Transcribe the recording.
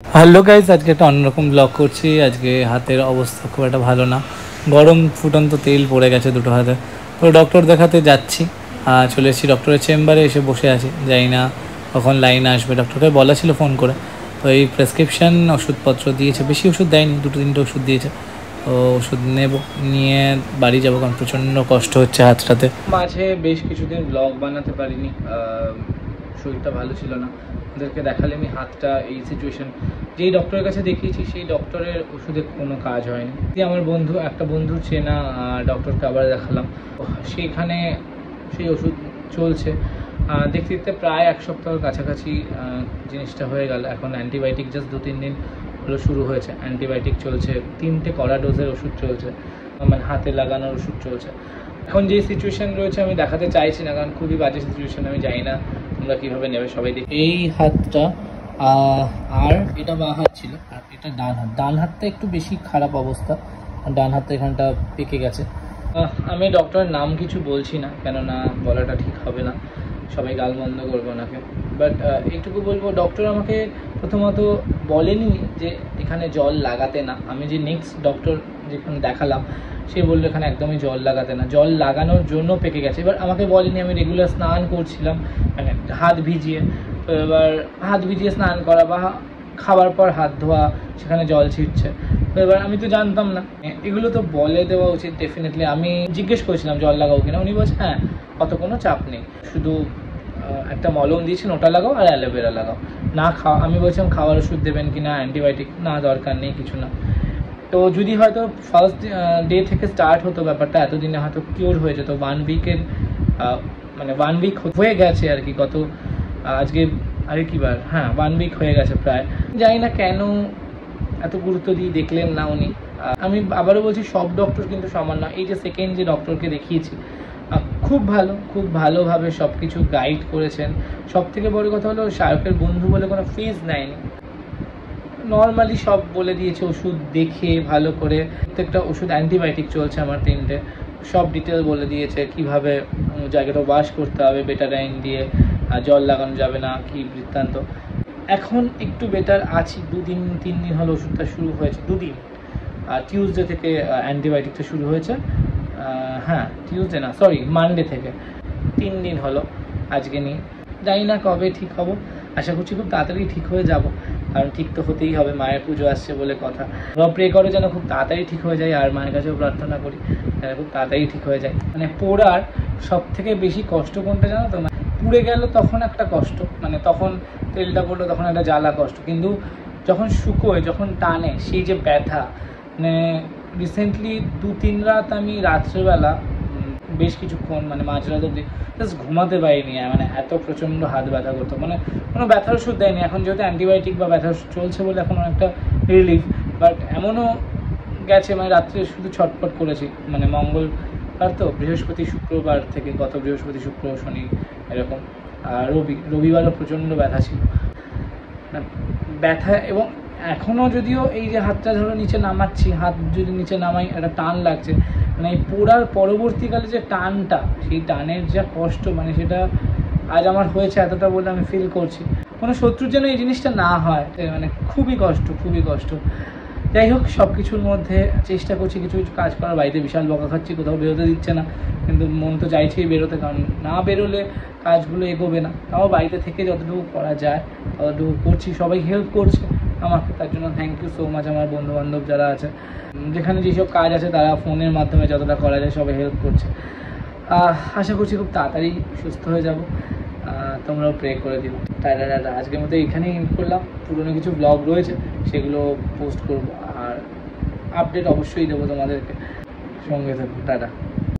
Hello guys, আজকে একটা অন্যরকম ব্লগ করছি। আজকে হাতের অবস্থা খুব একটা ভালো না, গরম ফুটন্ত তেল পড়ে গেছে দুটো হাতে। তো ডক্টর দেখাতে যাচ্ছি, চলে এসেছি ডক্টরের চেম্বারে, এসে বসে আছি। জানি না কখন লাইন আসবে, ডক্টরকে বলা ছিল ফোন করে। তো এই প্রেসক্রিপশান ওষুধপত্র দিয়েছে, বেশি ওষুধ দেয়নি, দুটো তিনটে ওষুধ দিয়েছে। তো ওষুধ নেব, নিয়ে বাড়ি যাবো, কারণ প্রচণ্ড কষ্ট হচ্ছে হাতটাতে। মাঝে বেশ কিছুদিন ব্লগ বানাতে পারিনি, শরীরটা ভালো ছিল না। ওদেরকে দেখালে আমি হাতটা এই সিচুয়েশন, যেই ডক্টরের কাছে দেখিয়েছি সেই ডক্টরের ওষুধে কোনো কাজ হয়নি। আমার একটা বন্ধুর চেনা ডক্টরকে আবার দেখালাম, সেইখানে সেই ওষুধ চলছে। দেখতে দেখতে প্রায় এক সপ্তাহের কাছাকাছি জিনিসটা হয়ে গেল। এখন অ্যান্টিবায়োটিক জাস্ট 2-3 দিন হলো শুরু হয়েছে, অ্যান্টিবায়োটিক চলছে, 3টে কড়া ডোজের ওষুধ চলছে, মানে হাতে লাগানোর ওষুধ চলছে। এখন যে সিচুয়েশান রয়েছে আমি দেখাতে চাইছি না, কারণ খুবই বাজে সিচুয়েশান। আমি জানি না তোমরা কীভাবে নেবে, সবাই দেখি। এই হাতটা আর এটা বাঁ হাত ছিল, আর এটা ডান হাতটা একটু বেশি খারাপ অবস্থা। ডান হাতটা এখানটা পেকে গেছে। আমি ডক্টরের নাম কিছু বলছি না, কেননা বলাটা ঠিক হবে না, সবাই গালমন্দ করবো ওনাকে। বাট এইটুকু বলবো, ডক্টর আমাকে প্রথমত বলেনি যে এখানে জল লাগাতে না। আমি যে নেক্সট ডক্টর যেখানে দেখালাম, সে বললো এখানে একদমই জল লাগাতে না, জল লাগানোর জন্য পেকে গেছে। এবার আমাকে বলেনি, আমি রেগুলার স্নান করছিলাম, মানে হাত ভিজিয়ে। তো এবার হাত ভিজিয়ে স্নান করা বা খাবার পর হাত ধোয়া, সেখানে জল ছিটছে। তো এবার আমি তো জানতাম না, এগুলো তো বলে দেওয়া উচিত ডেফিনেটলি। আমি জিজ্ঞেস করেছিলাম জল লাগাও কিনা, উনি বলছে হ্যাঁ, অত কোনো চাপ নেই, শুধু একটা মলম দিয়েছেন, ওটা লাগাও আর অ্যালোভেরা লাগাও। না আমি বলছিলাম খাওয়ার ওষুধ দেবেন কি না, অ্যান্টিবায়োটিক না, দরকার নেই, কিছু না। তো যদি হয়তো ফার্স্ট ডে থেকে স্টার্ট হতো ব্যাপারটা, এতদিনে হয়তো কিওর হয়ে যেত। 1 উইকের মানে 1 উইক হয়ে গেছে আর কি। কত আজকে আরে কী বার, হ্যাঁ 1 উইক হয়ে গেছে প্রায়। জানি না কেন এত গুরুত্ব দিয়ে দেখলেন না উনি। আমি আবারও বলছি, সব ডক্টর কিন্তু সমান না। এই যে সেকেন্ড যে ডক্টরকে দেখিয়েছি, খুব ভালোভাবে সব কিছু গাইড করেছেন। সব থেকে বড় কথা হলো, শায়কের বন্ধু বলে কোনো ফিজ নেয়নি, নর্মালি সব বলে দিয়েছে। ওষুধ দেখে ভালো করে, প্রত্যেকটা ওষুধ অ্যান্টিবায়োটিক চলছে আমার 3টে, সব ডিটেল বলে দিয়েছে কীভাবে জায়গাটা ওয়াশ করতে হবে বেটাডাইন দিয়ে, জল লাগানো যাবে না, কি বৃত্তান্ত। এখন একটু বেটার আছি, 2-3 দিন হলো ওষুধটা শুরু হয়েছে, 2 দিন। আর টিউসডে থেকে অ্যান্টিবায়োটিকটা শুরু হয়েছে। হ্যাঁ টিউসডে না, সরি মানডে থেকে 3 দিন হলো আজকে নিয়ে। জানি না কবে ঠিক হব, আশা করছি খুব তাড়াতাড়ি ঠিক হয়ে যাব, কারণ ঠিক তো হতেই হবে, মায়ের পুজো আসছে বলে কথা। বাবা প্রে করে যেন খুব তাড়াতাড়ি ঠিক হয়ে যায়, আর মায়ের কাছেও প্রার্থনা করি যেন খুব তাড়াতাড়ি ঠিক হয়ে যায়। মানে পোড়ার সব থেকে বেশি কষ্ট কোনটা জানো তো? মানে পুড়ে গেল তখন একটা কষ্ট, মানে তখন তেলটা পড়লো তখন একটা জ্বালা কষ্ট, কিন্তু যখন শুকোয়, যখন টানে, সেই যে ব্যথা। মানে রিসেন্টলি 2-3 রাত আমি রাত্রেবেলা বেশ কিছুক্ষণ, মানে মাঝরাত অবধি জাস্ট ঘুমাতে পারিনি, মানে এত প্রচণ্ড হাত ব্যথা করতো। মানে কোনো ব্যথার ওষুধ দেয়নি, এখন যেহেতু অ্যান্টিবায়োটিক বা ব্যথার ওষুধ চলছে বলে এখন অনেকটা রিলিফ। বাট এমনও গেছে, মানে রাত্রে শুধু ছটফট করেছি। মানে মঙ্গলবার তো, বৃহস্পতি শুক্রবার থেকে, গত বৃহস্পতি শুক্র শনি এরকম, আর রবিবারও প্রচণ্ড ব্যথা ছিল, ব্যথা। এবং এখনও যদিও এই যে হাতটা ধরো নিচে নামাচ্ছি, হাত যদি নিচে নামাই একটা টান লাগছে, মানে এই পোড়ার পরবর্তীকালে যে টানটা, সেই টানের যা কষ্ট, মানে সেটা আজ আমার হয়েছে এতটা বলে আমি ফিল করছি। কোনো শত্রুর যেন এই জিনিসটা না হয়, মানে খুবই কষ্ট। যাই হোক, সব কিছুর মধ্যে চেষ্টা করছি কিছু কিছু কাজ করার। বাড়িতে বিশাল বকা খাচ্ছি, কোথাও বেরোতে দিচ্ছে না, কিন্তু মন তো চাইছেই বেরোতে, কারণ না বেরোলে কাজগুলো এগোবে না। তাও বাড়িতে থেকে যতটুকু করা যায় ততটুকু করছি, সবাই হেল্প করছে আমাকে, তার জন্য থ্যাংক ইউ সো মাচ। আমার বন্ধুবান্ধব যারা আছে, যেখানে যেসব কাজ আছে, তারা ফোনের মাধ্যমে যতটা করা যায় সবাই হেল্প করছে। আশা করছি খুব তাড়াতাড়ি সুস্থ হয়ে যাব, তোমরাও প্রে করে দিও। টাটা। আজকের মতো এখানেই এন্ড করলাম। পুরনো কিছু ব্লগ রয়েছে, সেগুলো পোস্ট করবো, আর আপডেট অবশ্যই দেবো তোমাদেরকে, সঙ্গে থাকো। টাটা।